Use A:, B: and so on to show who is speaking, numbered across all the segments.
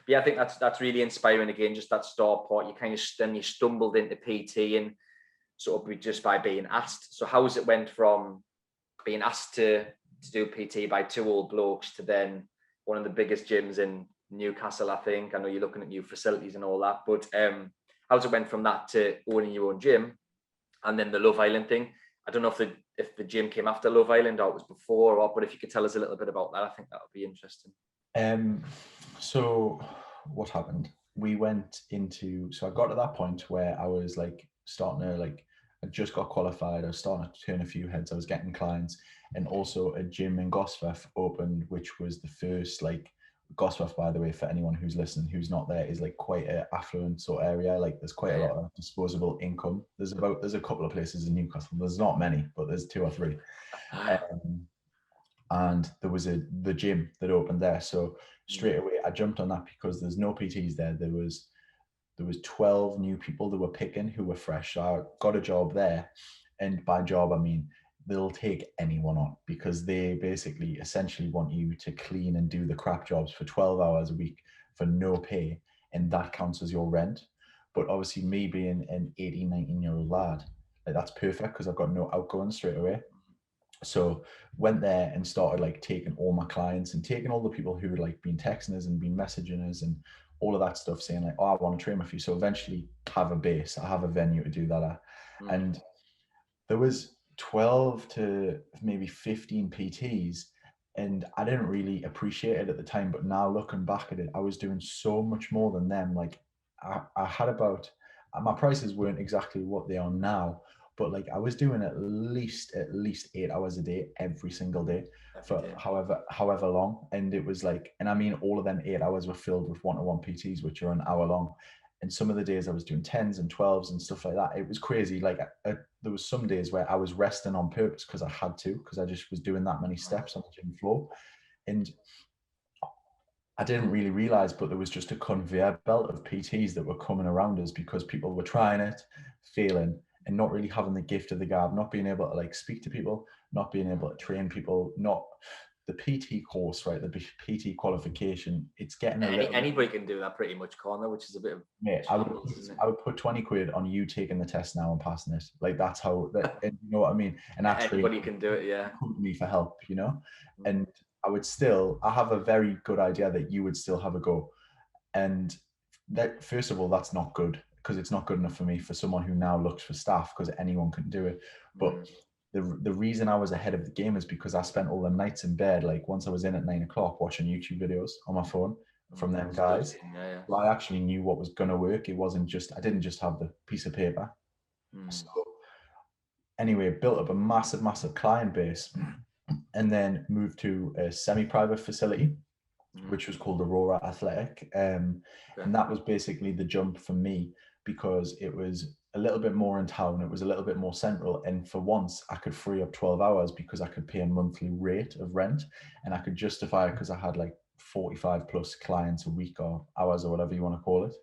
A: yeah, I think that's really inspiring. Again, just that start part. You kind of then you stumbled into PT and sort of just by being asked. So how has it went from being asked to do PT by two old blokes to then one of the biggest gyms in Newcastle, I think. I know you're looking at new facilities and all that, but how's it went from that to owning your own gym and then the Love Island thing? I don't know if the gym came after Love Island or it was before, or but if you could tell us a little bit about that, I think that would be interesting.
B: So what happened? We went into, so I got to that point where I was like starting to like, I just got qualified. I was starting to turn a few heads. I was getting clients, and also a gym in Gosforth opened, which was the first like Gosforth, by the way, for anyone who's listening, who's not there, is like quite an affluent sort of area. Like there's quite a lot of disposable income. There's a couple of places in Newcastle. There's not many, but there's 2 or 3. And there was the gym that opened there. So straight away I jumped on that because there's no PTs there. There was 12 new people that were picking who were fresh. So I got a job there, and by job I mean they'll take anyone on because they basically essentially want you to clean and do the crap jobs for 12 hours a week for no pay, and that counts as your rent. But obviously me being an 18, 19-year-old lad, like that's perfect because I've got no outgoing straight away. So went there and started like taking all my clients and taking all the people who had like been texting us and been messaging us and all of that stuff, saying like, oh, I want to train with you. So eventually have a base, I have a venue to do that at. And there was 12 to maybe 15 PTs, and I didn't really appreciate it at the time, but now looking back at it, I was doing so much more than them. Like I had about, my prices weren't exactly what they are now, but like I was doing at least 8 hours a day every single day for however long. And it was like, and I mean all of them 8 hours were filled with one-to-one PTs, which are an hour long. And some of the days I was doing 10s and 12s and stuff like that. It was crazy. Like there was some days where I was resting on purpose because I had to, because I just was doing that many steps on the gym floor. And I didn't really realize, but there was just a conveyor belt of PTs that were coming around us because people were trying it, failing, and not really having the gift of the gab, not being able to like speak to people, not being able to train people, not the PT course, right? The PT qualification, it's getting
A: anybody can do that pretty much, corner, which is a bit of
B: I would put 20 quid on you taking the test now and passing it. Like that's how that, and you know what I mean? And
A: anybody can do it, yeah.
B: Come to me for help, you know? And I have a very good idea that you would still have a go. And that, first of all, that's not good because it's not good enough for me, for someone who now looks for staff, because anyone can do it. But the reason I was ahead of the game is because I spent all the nights in bed, like once I was in at 9 o'clock watching YouTube videos on my phone from them guys. So I actually knew what was going to work. It wasn't just, I didn't just have the piece of paper. So anyway, built up a massive client base, and then moved to a semi-private facility, which was called Aurora Athletic. And that was basically the jump for me because it was a little bit more in town. It was a little bit more central. And for once I could free up 12 hours because I could pay a monthly rate of rent, and I could justify it because I had like 45 plus clients a week or hours or whatever you want to call it.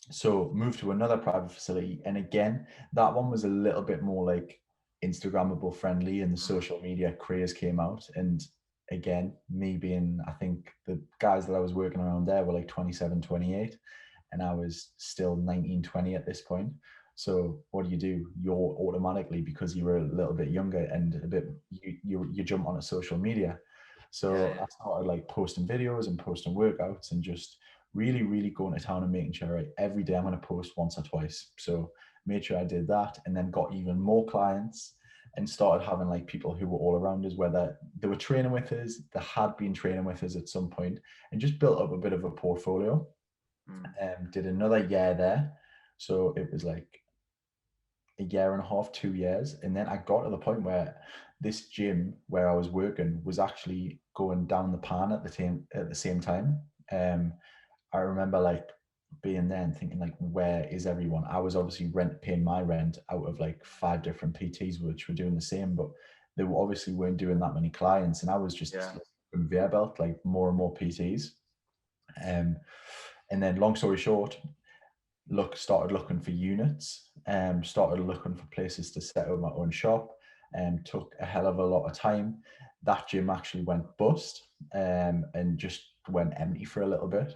B: So moved to another private facility. And again, that one was a little bit more like Instagrammable friendly, and the social media craze came out. And again, me being, I think the guys that I was working around there were like 27, 28, and I was still 19, 20 at this point. So what do? You're automatically, because you were a little bit younger and a bit, you jump onto social media. So I started like posting videos and posting workouts and just really going to town and making sure, right, every day I'm going to post once or twice. So made sure I did that, and then got even more clients and started having like people who were all around us, whether they were training with us, they had been training with us at some point, and just built up a bit of a portfolio. Did another year there. So it was like a year and a half, 2 years. And then I got to the point where this gym where I was working was actually going down the pan at the same time. I remember like being there and thinking like, where is everyone? I was obviously paying my rent out of like 5 different PTs, which were doing the same, but they obviously weren't doing that many clients. And I was just conveyor belt, like more and more PTs. And then long story short, started looking for units, started looking for places to set up my own shop, and took a hell of a lot of time. that gym actually went bust, and just went empty for a little bit.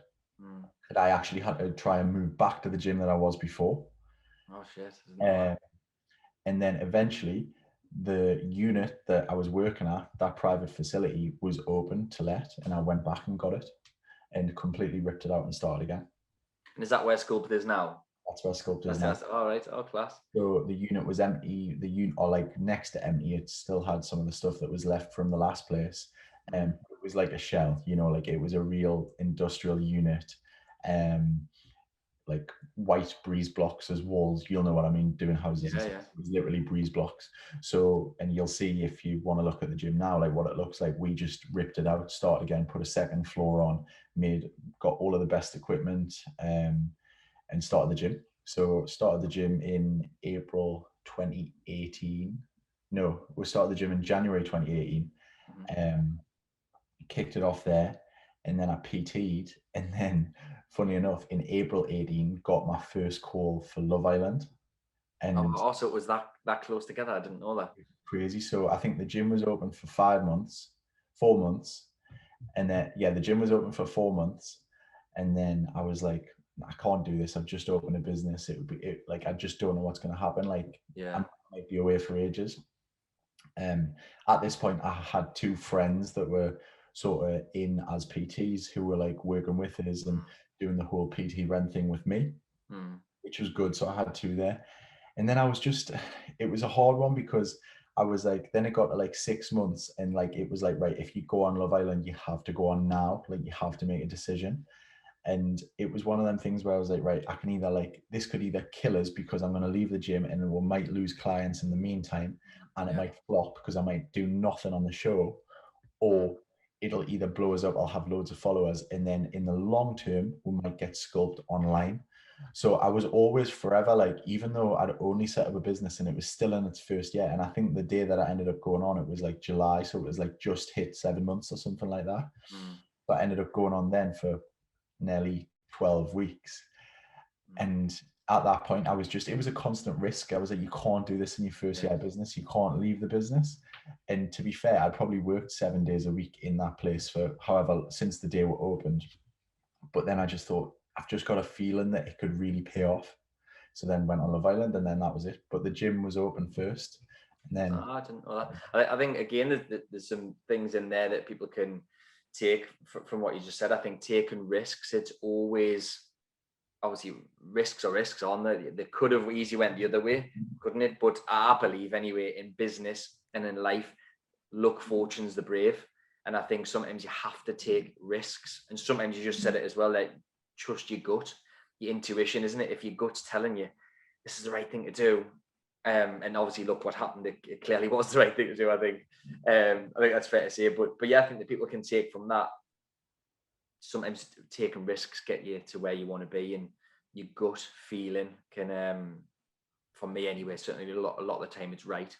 B: And I actually had to try and move back to the gym that I was before.
A: Oh shit! Isn't
B: And then eventually, the unit that I was working at, that private facility, was open to let, and I went back and got it, and completely ripped it out and started again.
A: And is that where Sculpt is now?
B: That's where Sculpt is now.
A: That's all right. Oh, class.
B: So the unit was empty. The unit, or like next to empty, it still had some of the stuff that was left from the last place. It was like a shell, you know, like it was a real industrial unit. Like white breeze blocks as walls. You'll know what I mean, doing houses.
A: Yeah.
B: It was literally breeze blocks. So, and you'll see if you want to look at the gym now, like what it looks like. We just ripped it out, started again, put a second floor on, got all of the best equipment, and started the gym. So started the gym in April 2018. No, we started the gym in January 2018. Kicked it off there, and then I PT'd, and then funny enough, in April 18, got my first call for Love Island. And
A: also, it was that close together. I didn't know that.
B: Crazy. So I think the gym was open for 4 months, and then the gym was open for 4 months, and then I was like, I can't do this. I've just opened a business. Like I just don't know what's going to happen. Like I might be away for ages. At this point, I had 2 friends that were sort of in as PTs who were like working with us and doing the whole PT rent thing with me, which was good. So I had 2 there. And then it was a hard one because I was like, then it got to like 6 months, and like, it was like, right, if you go on Love Island, you have to go on now. Like you have to make a decision. And it was one of them things where I was like, right, I can either this could either kill us because I'm going to leave the gym and we might lose clients in the meantime, and it might flop because I might do nothing on the show, or it'll either blow us up, I'll have loads of followers, and then in the long term, we might get Sculpt online. So I was always forever, like, even though I'd only set up a business and it was still in its first year, and I think the day that I ended up going on, it was like July, so it was like just hit 7 months or something like that. But I ended up going on then for nearly 12 weeks. And at that point, it was a constant risk. I was like, you can't do this in your first year of business. You can't leave the business. And to be fair, I'd probably worked 7 days a week in that place for since the day we opened. But then I just thought, I've just got a feeling that it could really pay off. So then went on Love Island, and then that was it. But the gym was open first. And then
A: I didn't know that. I think, again, there's some things in there that people can take from what you just said. I think taking risks, it's always, obviously, risks are risks, aren't they? They could have easily went the other way, couldn't it? But I believe anyway, in business and in life, luck, fortune's the brave. And I think sometimes you have to take risks. And sometimes you just said it as well, like, trust your gut, your intuition, isn't it? If your gut's telling you this is the right thing to do. And obviously, look what happened. It clearly was the right thing to do, I think. I think that's fair to say. But yeah, I think that people can take from that. Sometimes taking risks get you to where you want to be, and your gut feeling can, for me anyway, certainly a lot of the time it's right.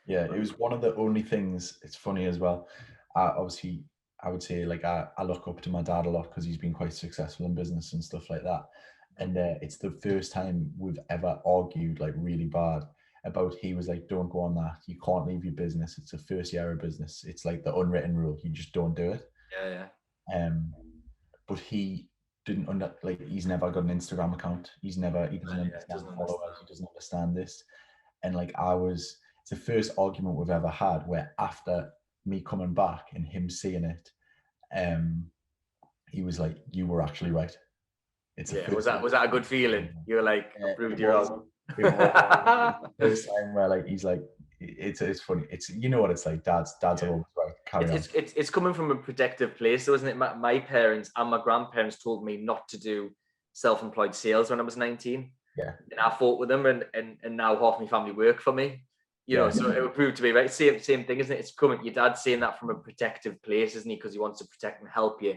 B: Yeah, it was one of the only things. It's funny as well. Obviously, I would say, like, I look up to my dad a lot because he's been quite successful in business and stuff like that. And it's the first time we've ever argued like really bad about. He was like, don't go on that. You can't leave your business. It's a first year of business. It's like the unwritten rule. You just don't do it.
A: Yeah.
B: But he didn't he's never got an Instagram account. He doesn't understand followers. He doesn't understand this. And like it's the first argument we've ever had where after me coming back and him seeing it, he was like, you were actually right.
A: Was that a good feeling? You were like, proved you wrong.
B: First time where like he's like, it's funny. It's, you know what it's like. Dads are always right.
A: It's coming from a protective place, though, isn't it? My parents and my grandparents told me not to do self-employed sales when I was 19.
B: Yeah.
A: And I fought with them, and now half my family work for me. You know, so it would prove to be right. Same thing, isn't it? It's coming. Your dad's saying that from a protective place, isn't he? Because he wants to protect and help you.